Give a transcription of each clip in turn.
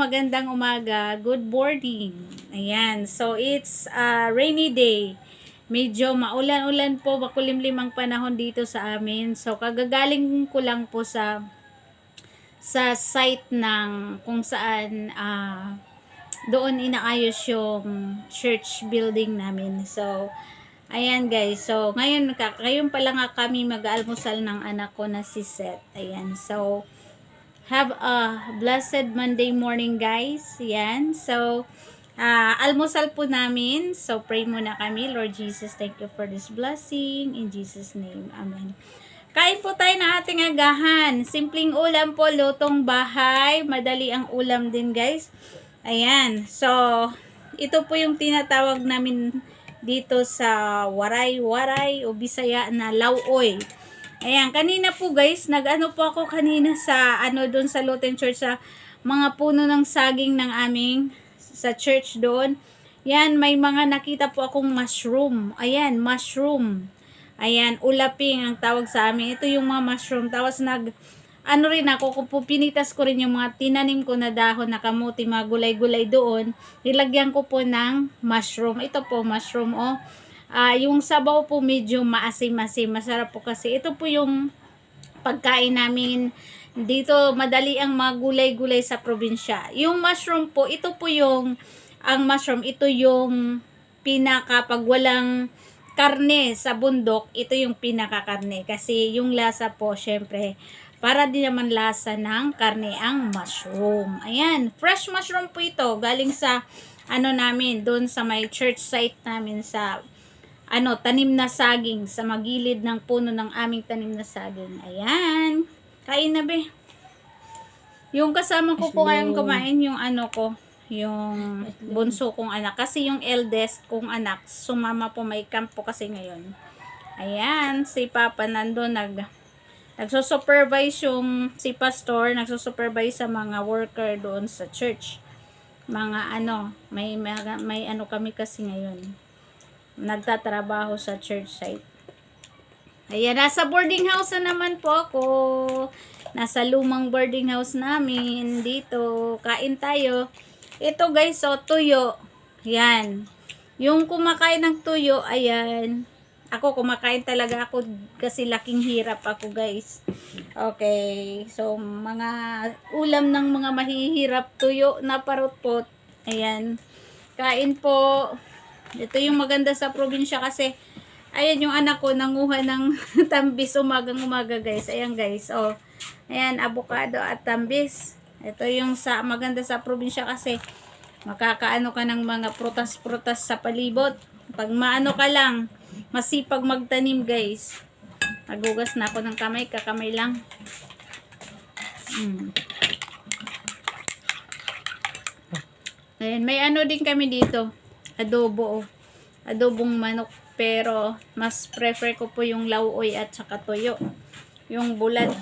magandang umaga. Good morning. Ayan. So, it's a rainy day. Medyo maulan-ulan po, makulimlim ang panahon dito sa amin. So, kagagaling ko lang po sa site ng kung saan doon inaayos yung church building namin. So, ayan guys. So, ngayon pa lang kami mag-aalmusal ng anak ko na si Seth. Ayan. So, have a blessed Monday morning guys. Yan. So, almusal po namin. So, pray muna kami. Lord Jesus, thank you for this blessing. In Jesus' name. Amen. Kain po tayo ng ating agahan. Simpleng ulam po, lutong bahay. Madali ang ulam din guys. Ayan. So, ito po yung tinatawag namin dito sa Waray-Waray o Bisaya na lauoy. Ayan, kanina po guys, nag-ano po ako kanina sa doon sa Lutheran Church sa mga puno ng saging ng aming sa church doon. Yan, may mga nakita po akong mushroom. Ayan, mushroom. Ayan, ulaping ang tawag sa amin. Ito yung mga mushroom. Tapos rin ako, pinitas ko rin yung mga tinanim ko na dahon na kamuti, mga gulay-gulay doon. Nilagyan ko po ng mushroom. Ito po, mushroom, oh. Yung sabaw po medyo maasim-asim. Masarap po kasi. Ito po yung pagkain namin dito. Madali ang mga gulay-gulay sa probinsya. Yung mushroom po, ito yung pag walang karne sa bundok, ito yung pinakakarne. Kasi yung lasa po, syempre, para din naman lasa ng karne ang mushroom. Ayan, fresh mushroom po ito. Galing sa, namin, doon sa may church site namin sa tanim na saging sa magilid ng puno ng aming tanim na saging. Ayan. Kain na be. Yung kasama ko po ngayong kumain, yung yung bunso kong anak. Kasi yung eldest kong anak, sumama po, may camp po kasi ngayon. Ayan. Si Papa nandun, nagsusupervise si pastor, nagsusupervise sa mga worker doon sa church. Mga may kami kasi ngayon. Nagtatrabaho sa church site. Ayan, nasa boarding house na naman po ako. Nasa lumang boarding house namin. Dito, kain tayo. Ito guys, tuyo. Yan. Yung kumakain ng tuyo, ayan. Ako, kumakain talaga ako kasi laking hirap ako guys. Okay. So, mga ulam ng mga mahihirap, tuyo na parutpot. Ayan. Kain po. Ito yung maganda sa probinsya kasi ayan yung anak ko nanguha ng tambis umagang-umaga guys. Ayan guys. Oh. Ayan, avocado at tambis. Ito yung maganda sa probinsya kasi makakaano ka ng mga prutas-prutas sa palibot. Pag maano ka lang, masipag magtanim guys. Nagugas na ako ng kamay, kakamay lang. Ayan, may din kami dito. Adobo, adobong manok, pero mas prefer ko po yung lauoy at saka toyo, yung bulad.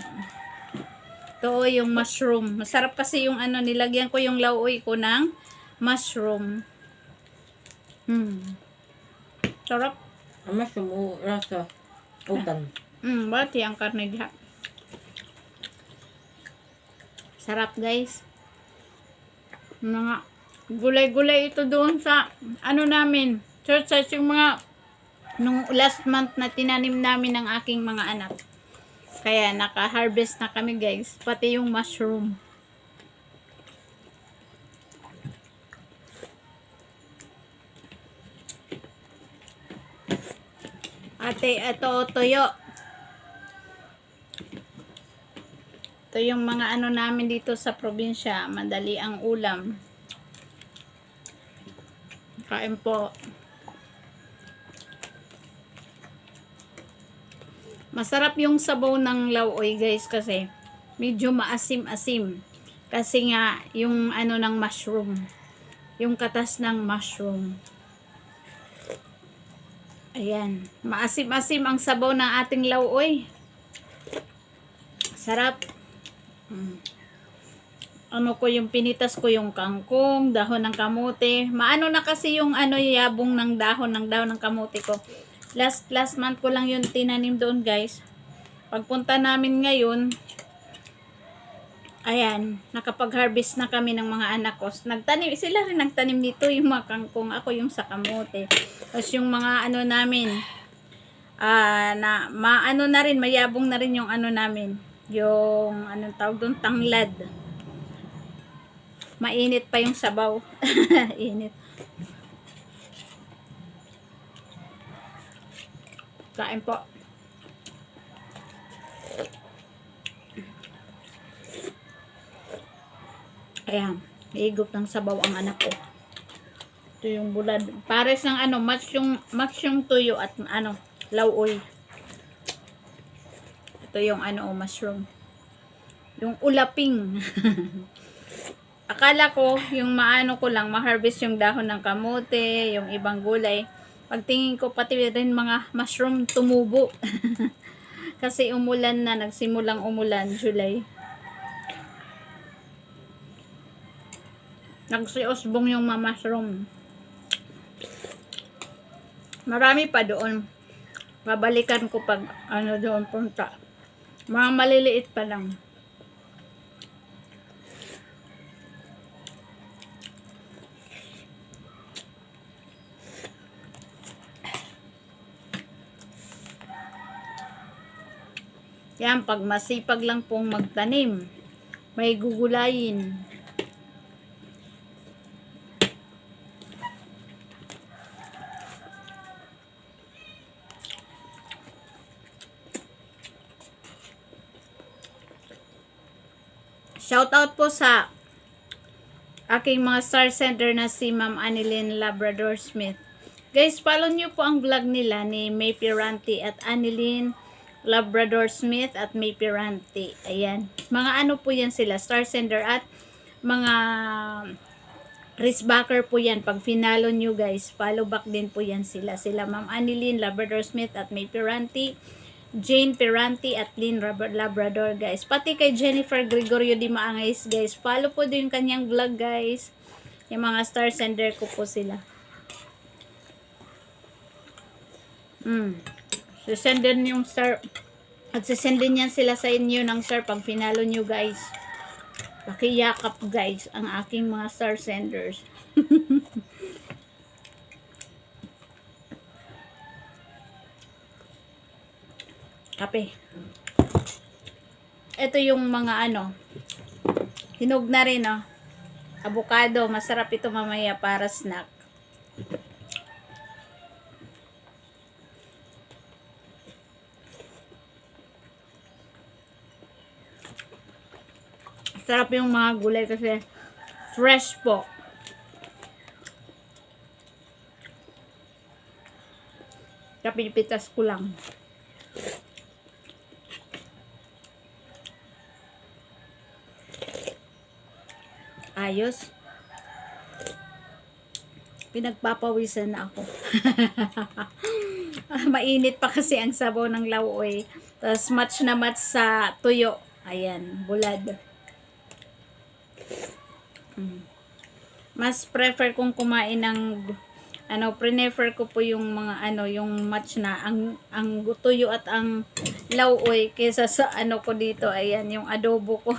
Ito yung mushroom, masarap kasi yung nilagyan ko yung lauoy ko ng mushroom. Sarap. Ang mushroom rasa utan. Bati ang karne diha. Sarap guys. Mga gulay-gulay ito doon sa namin, church site, yung mga nung last month na tinanim namin ng aking mga anak. Kaya naka-harvest na kami guys, pati yung mushroom. Ate, ito toyo. Ito yung mga namin dito sa probinsya, madali ang ulam. Kain po. Masarap yung sabaw ng lauoy guys kasi medyo maasim-asim. Kasi nga yung ng mushroom. Yung katas ng mushroom. Ayan. Maasim-asim ang sabaw ng ating lauoy. Sarap. Yung pinitas ko yung kangkong, dahon ng kamote. Maano na kasi yung yabong ng dahon ng kamote ko. Last month ko lang yun tinanim doon guys. Pagpunta namin ngayon, Ayan, nakapag-harvest na kami ng mga anak ko. Nagtanim, sila rin nagtanim nito, yung mga kangkong, ako yung sa kamote. Tapos yung mga ano namin, maano na rin, mayabong na rin yung ano namin, yung anong tawag doon, tanglad. Mainit pa yung sabaw. Init. Kain po. Ayan, higop ng sabaw ang anak ko. Ito yung bulad. Pares ng ano, match yung tuyo at ano, lauoy. Ito yung ano, mushroom. Yung ulaping. Akala ko, yung maano ko lang, ma-harvest yung dahon ng kamote, yung ibang gulay. Pagtingin ko, pati rin mga mushroom tumubo. Kasi umulan na, nagsimulang umulan, July. Nagsiosbong yung mga mushroom. Marami pa doon. Babalikan ko pag ano doon punta. Mga maliliit pa lang. Yan, pag masipag lang pong magtanim, may gugulayin. Shoutout po sa aking mga star center na si Ma'am Annalyn Labrador Smith. Guys, follow nyo po ang vlog nila ni May Piranti at Annalyn Labrador Smith at May Piranti. Ayan. Mga ano po yan sila, star sender at mga wristbacker po yan. Pag finalo nyo guys, follow back din po yan sila. Sila Ma'am Annalyn Labrador Smith at May Piranti, Jane Piranti at Lynn Labrador guys. Pati kay Jennifer Gregorio Di Maangais guys. Follow po din yung kanyang vlog guys. Yung mga star sender ko po sila. Sisendin yung star at sisendin yan sila sa inyo ng star pag finalo nyo guys. Pakiyakap guys ang aking mga star senders. Kape. Ito yung mga ano, hinog na rin oh. Avocado, masarap ito mamaya para snack. Sarap yung mga gulay kasi fresh po. Kapilipitas ko lang. Ayos. Pinagpapawisan na ako. Mainit pa kasi ang sabaw ng lauoy. Tapos match na match sa tuyo. Ayan, bulad. Mas prefer kong kumain ng ano, prefer ko po yung mga ano, yung match na ang tuyo at ang lauoy kaysa sa ano ko dito. Ayan, yung adobo ko.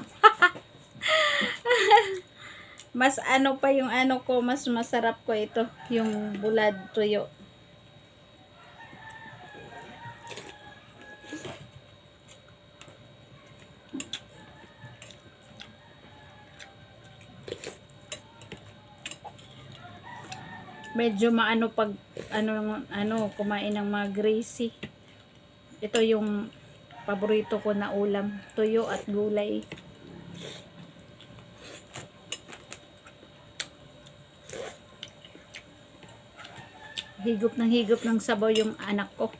Mas ano pa yung ano ko, mas masarap ko ito, yung bulad tuyo. Medyo maano pag ano kumain ng mga greasy. Ito yung paborito ko na ulam, tuyo at gulay. Higop ng sabaw yung anak ko.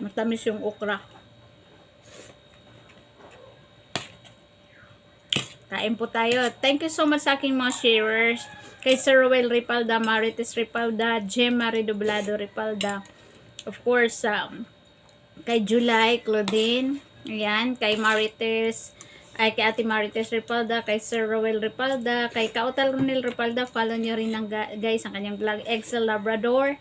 Matamis yung okra. Kain po tayo. Thank you so much sa aking mga sharers. Kay Sir Roel Ripalda, Marites Ripalda, Gemma Redoblado Ripalda. Of course, kay July, Claudine. Ayan, kay Marites, ay kay Ate Marites Ripalda, kay Sir Roel Ripalda, kay Kautal Ronel Ripalda. Follow nyo rin ng guys ang kanyang vlog, Excel Labrador.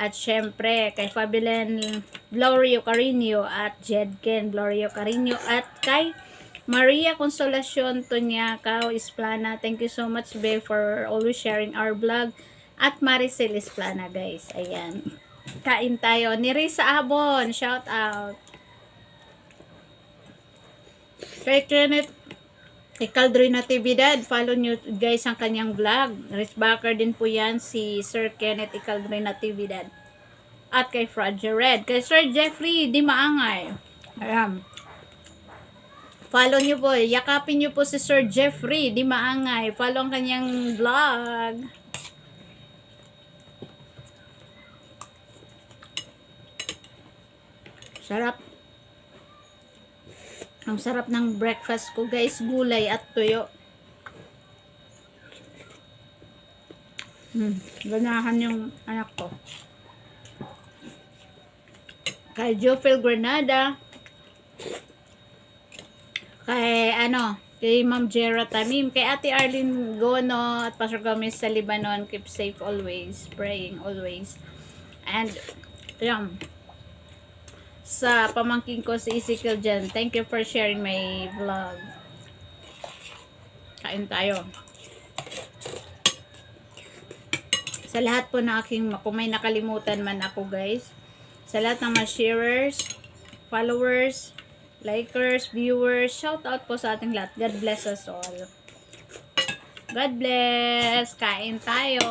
At syempre, kay Fabian Glorio Carino at Jedken Glorio Carino at kay Maria Consolacion Tonyacao Isplana. Thank you so much, Be, for always sharing our vlog. At Maricel Isplana, guys. Ayan. Kain tayo. Ni Risa Abon, shout out. Kay Kenneth Icaldri Natividad, follow nyo guys ang kanyang vlog. Risbacker din po yan, si Sir Kenneth Icaldri Natividad. At kay Fragile Red. Kay Sir Jeffrey Di Maangay. Ayan. Follow nyo po. Yakapin nyo po si Sir Jeffrey Di Maangay. Follow ang kanyang vlog. Sarap. Ang sarap ng breakfast ko, guys. Gulay at tuyo. Ganahan yung anak ko. Kay Jofel Granada. Kay kay Ma'am Jera Tamim. Kay Ate Arlene Gono at Pastor Gomez sa Lebanon. Keep safe always. Praying always. And, yun. Sa pamangkin ko si Ezekiel dyan. Thank you for sharing my vlog. Kain tayo. Sa lahat po na aking, kung may nakalimutan man ako, guys. Sa lahat ng mga sharers, followers, likers, viewers, shout out po sa ating lahat. God bless us all. God bless. Kain tayo.